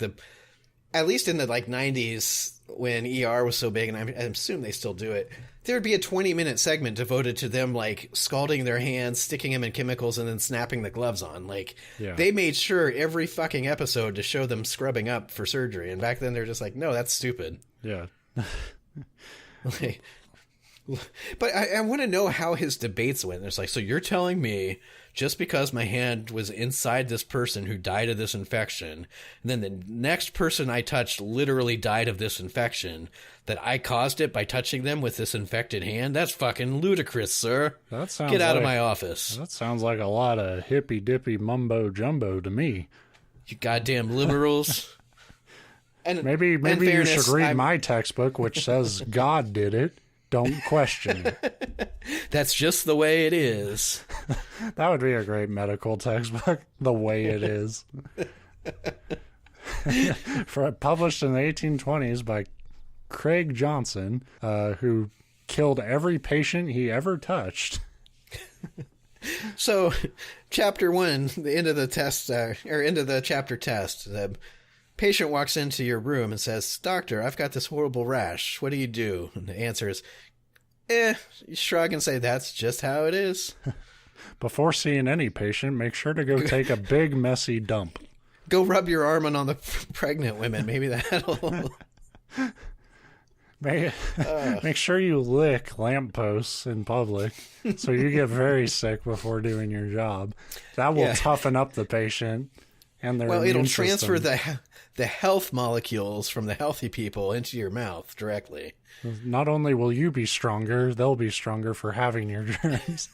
at least in the like 90s when ER was so big, and I assume they still do it, there'd be a 20-minute segment devoted to them like scalding their hands, sticking them in chemicals, and then snapping the gloves on. Like, they made sure every fucking episode to show them scrubbing up for surgery, and back then they're just like, no, that's stupid. Yeah. Like, but I want to know how his debates went. It's like, so you're telling me just because my hand was inside this person who died of this infection, and then the next person I touched literally died of this infection, that I caused it by touching them with this infected hand? That's fucking ludicrous, sir. Get out of my office. That sounds like a lot of hippy-dippy mumbo-jumbo to me. You goddamn liberals. And maybe you should read my textbook, which says God did it. Don't question it. That's just the way it is. That would be a great medical textbook. The way it is. Published in the 1820s by Craig Johnson, who killed every patient he ever touched. So, chapter 1, the end of the test, or end of the chapter test, the patient walks into your room and says, "Doctor, I've got this horrible rash. What do you do?" And the answer is, you shrug and say, "That's just how it is." Before seeing any patient, make sure to go take a big, messy dump. Go rub your arm on the pregnant women. Maybe that'll... Make sure you lick lampposts in public so you get very sick before doing your job. That will toughen up the patient and their immune it'll system. transfer the health molecules from the healthy people into your mouth directly. Not only will you be stronger, they'll be stronger for having your germs.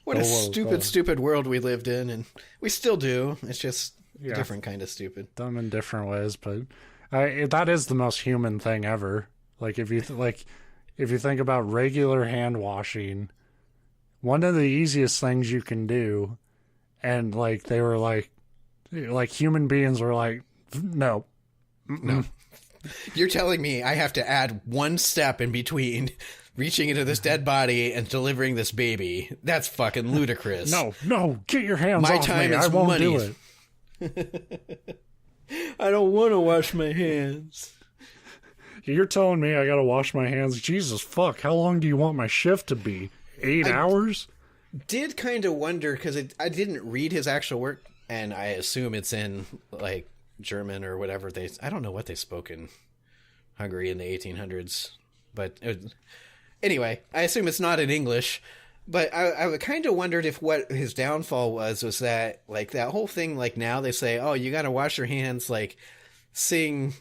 What a stupid world we lived in, and we still do. It's just a different kind of stupid. Dumb in different ways, but that is the most human thing ever. Like if you think about regular hand washing, one of the easiest things you can do, and like they were like human beings were like, no. You're telling me I have to add one step in between reaching into this dead body and delivering this baby? That's fucking ludicrous. No, get your hands off me. My time is money. Do it. I don't want to wash my hands. You're telling me I gotta wash my hands? Jesus fuck, how long do you want my shift to be? 8 hours? Did kind of wonder, because I didn't read his actual work, and I assume it's in, like, German or whatever I don't know what they spoke in Hungary in the 1800s, but anyway, I assume it's not in English. But I kind of wondered if what his downfall was that, like, that whole thing, like, now they say, oh, you got to wash your hands, like, sing,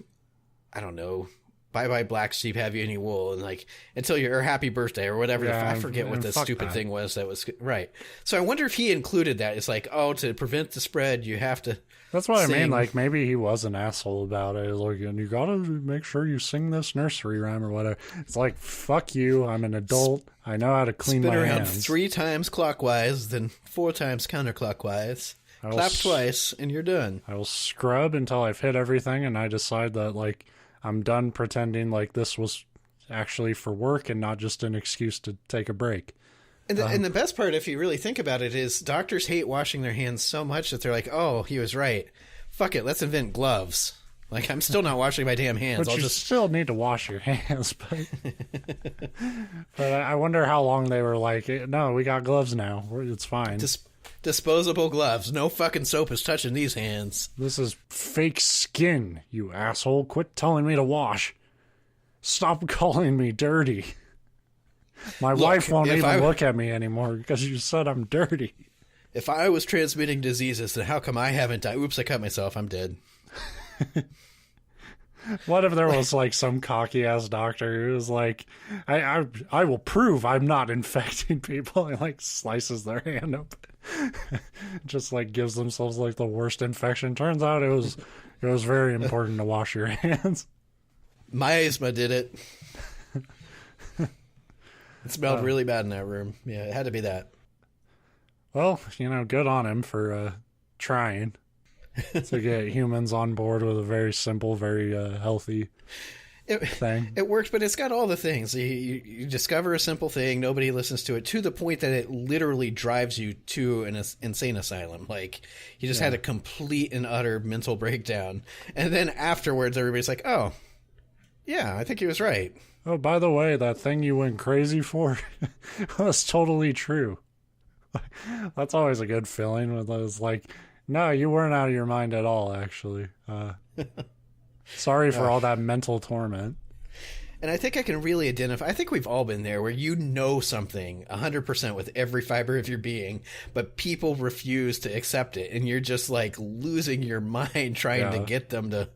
I don't know, Bye Bye Black Sheep, Have You Any Wool, and, like, until your happy birthday or whatever. Yeah, I forget what the stupid thing was that was, right. So I wonder if he included that. It's like, oh, to prevent the spread, you have to That's what sing. I mean. Like, maybe he was an asshole about it. Like, and you gotta make sure you sing this nursery rhyme or whatever. It's like, fuck you. I'm an adult. I know how to clean my hands. Spin around 3 times clockwise, then 4 times counterclockwise. Clap twice, and you're done. I will scrub until I've hit everything, and I decide that, like, I'm done pretending like this was actually for work and not just an excuse to take a break. And the best part, if you really think about it, is doctors hate washing their hands so much that they're like, oh, he was right. Fuck it, let's invent gloves. Like, I'm still not washing my damn hands. But you still need to wash your hands. But I wonder how long they were like, no, we got gloves now. It's fine. Disposable gloves. No fucking soap is touching these hands. This is fake skin, you asshole. Quit telling me to wash. Stop calling me dirty. My wife won't even look at me anymore because you said I'm dirty. If I was transmitting diseases, then how come I haven't died? Oops, I cut myself. I'm dead. What if there was like some cocky ass doctor who was like, I will prove I'm not infecting people, and like slices their hand up, just like gives themselves like the worst infection. Turns out it was very important to wash your hands. Miasma did it. It smelled really bad in that room. Yeah, it had to be that. Well, good on him for trying to get humans on board with a very simple, very healthy thing. It worked, but it's got all the things. You discover a simple thing, nobody listens to it, to the point that it literally drives you to an insane asylum. Like, he just had a complete and utter mental breakdown. And then afterwards, everybody's like, oh, yeah, I think he was right. Oh, by the way, that thing you went crazy for was totally true. That's always a good feeling when it's like, no, you weren't out of your mind at all, actually. Sorry for all that mental torment. And I think I can really identify, I think we've all been there, where you know something 100% with every fiber of your being, but people refuse to accept it, and you're just like losing your mind trying to get them to...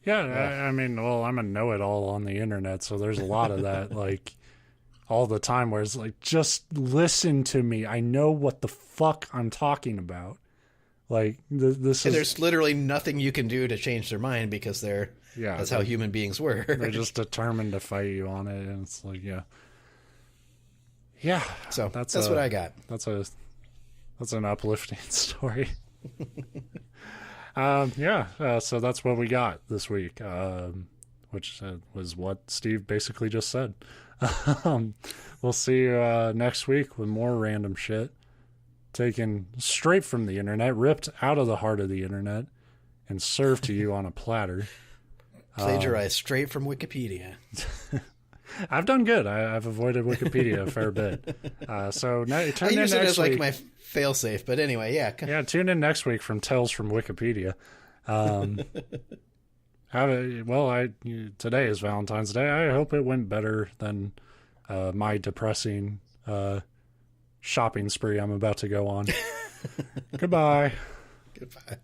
Yeah, I mean, well, I'm a know-it-all on the internet, so there's a lot of that, like, all the time, where it's like, just listen to me. I know what the fuck I'm talking about. Like, this is... There's literally nothing you can do to change their mind, because that's how human beings were. They're just determined to fight you on it, and it's like, yeah. Yeah. So, that's what I got. That's an uplifting story. So that's what we got this week, which was what Steve basically just said. We'll see you next week with more random shit taken straight from the internet, ripped out of the heart of the internet, and served to you on a platter. Plagiarized straight from Wikipedia. I've done good. I've avoided Wikipedia a fair bit. So tune in next week. I use it as like my fail-safe, but anyway, yeah. Yeah, tune in next week from Tales from Wikipedia. Today is Valentine's Day. I hope it went better than my depressing shopping spree I'm about to go on. Goodbye. Goodbye.